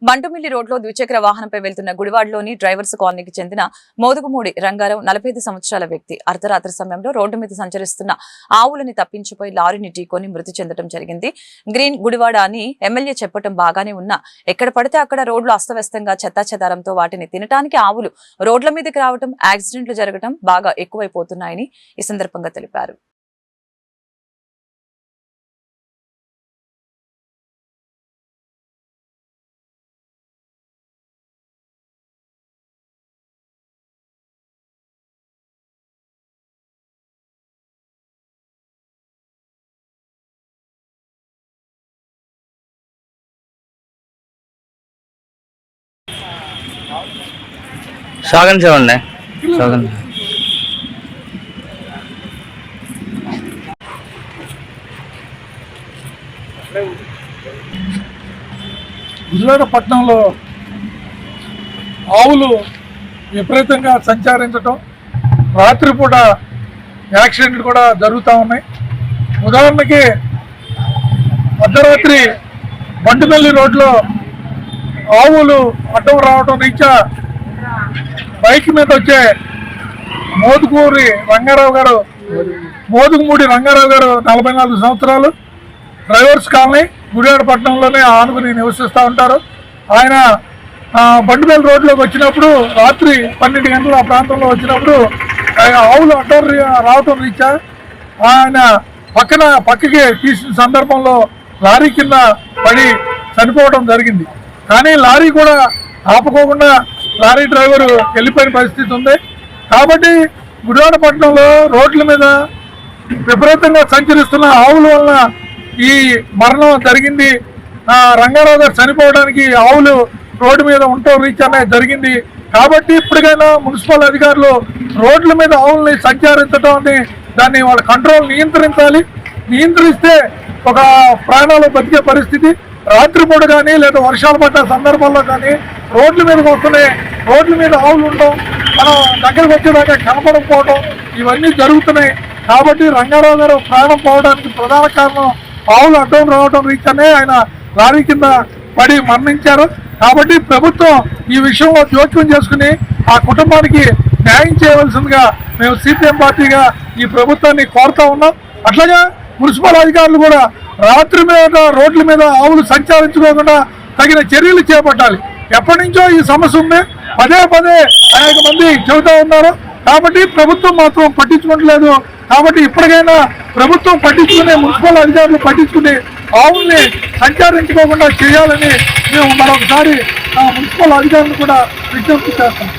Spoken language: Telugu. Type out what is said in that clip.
బంటుమిల్లి రోడ్లో ద్విచక్ర వాహనంపై వెళ్తున్న గుడివాడలోని డ్రైవర్స్ కాలనీకి చెందిన మోదుగుమూడి రంగారావు 45 సంవత్సరాల వ్యక్తి అర్ధరాత్రి సమయంలో రోడ్డు మీద సంచరిస్తున్న ఆవులని తప్పించిపోయి లారీని ఢీకొని మృతి చెందడం జరిగింది. గ్రీన్ గుడివాడ అని ఎమ్మెల్యే చెప్పడం బాగానే ఉన్నా ఎక్కడ పడితే అక్కడ రోడ్లు అస్తవ్యస్తంగా చెత్తాచెదారంతో వాటిని తినడానికి ఆవులు రోడ్ల మీదకి రావడం, యాక్సిడెంట్లు జరగడం బాగా ఎక్కువైపోతున్నాయని ఈ సందర్భంగా తెలిపారు. సాగన్ చూడండి సాగన్ గుడివాడ పట్టణంలో ఆవులు విపరీతంగా సంచరించడం, రాత్రిపూట యాక్సిడెంట్లు కూడా జరుగుతూ ఉన్నాయి. ఉదాహరణకి అర్ధరాత్రి బంటుమిల్లి రోడ్లో ఆవులు అడ్డం రావడం రీత్యా బైక్ మీద వచ్చే మోదుగుమూడి రంగారావు గారు 44 సంవత్సరాలు, డ్రైవర్స్ కాలనీ గుడివాడ పట్టణంలోనే ఆనుకుని నివసిస్తూ ఉంటారు. ఆయన బంటుమిల్లి రోడ్లోకి వచ్చినప్పుడు రాత్రి 12 గంటల ఆ ప్రాంతంలో వచ్చినప్పుడు ఆవులు అడ్డం రావటం రీత్యా ఆయన పక్కకి తీసిన సందర్భంలో లారీ కింద పడి చనిపోవడం జరిగింది. కానీ లారీ కూడా ఆపుకోకుండా లారీ డ్రైవరు వెళ్ళిపోయిన పరిస్థితి ఉంది. కాబట్టి గుడివాడ పట్టణంలో రోడ్ల మీద విపరీతంగా సంచరిస్తున్న ఆవుల వలన ఈ మరణం జరిగింది. రంగారావు గారు చనిపోవడానికి ఆవులు రోడ్డు మీద ఉండటం రీచ్ అనేది జరిగింది. కాబట్టి ఇప్పటికైనా మున్సిపల్ అధికారులు రోడ్ల మీద ఆవుల్ని సంచరించడం దాన్ని వాళ్ళ కంట్రోల్ నియంత్రిస్తే ఒక ప్రాణాలు బతికే పరిస్థితి. రాత్రిపూట కానీ లేదా వర్షాలు పడ్డ సందర్భాల్లో కానీ రోడ్ల మీదకి వస్తున్నాయి, రోడ్ల మీద ఆవులు ఉండడం, మనం దగ్గరకు వచ్చేదాకా కనపడకపోవడం ఇవన్నీ జరుగుతున్నాయి. కాబట్టి రంగారావు గారు ప్రాణం పోవడానికి ప్రధాన కారణం ఆవులు అడ్డం రావడం రీత్యానే ఆయన లారీ కింద పడి మరణించారు. కాబట్టి ప్రభుత్వం ఈ విషయంలో జోక్యం చేసుకుని ఆ కుటుంబానికి న్యాయం చేయవలసిందిగా మేము సిపిఎం పార్టీగా ఈ ప్రభుత్వాన్ని కోరుతా ఉన్నాం. అట్లాగే మున్సిపల్ అధికారులు కూడా రాత్రి మీద రోడ్ల మీద ఆవులు సంచరించుకోకుండా తగిన చర్యలు చేపట్టాలి. ఎప్పటి నుంచో ఈ సమస్య ఉంది, పదే అనేక మంది చెబుతూ ఉన్నారు. కాబట్టి ప్రభుత్వం మాత్రం పట్టించుకోవట్లేదు. కాబట్టి ఇప్పటికైనా ప్రభుత్వం పట్టించుకుని, మున్సిపల్ అధికారులు పట్టించుకుని ఆవుల్ని సంచరించుకోకుండా చేయాలని మేము మరొకసారి మున్సిపల్ అధికారులు కూడా విజ్ఞప్తి చేస్తాం.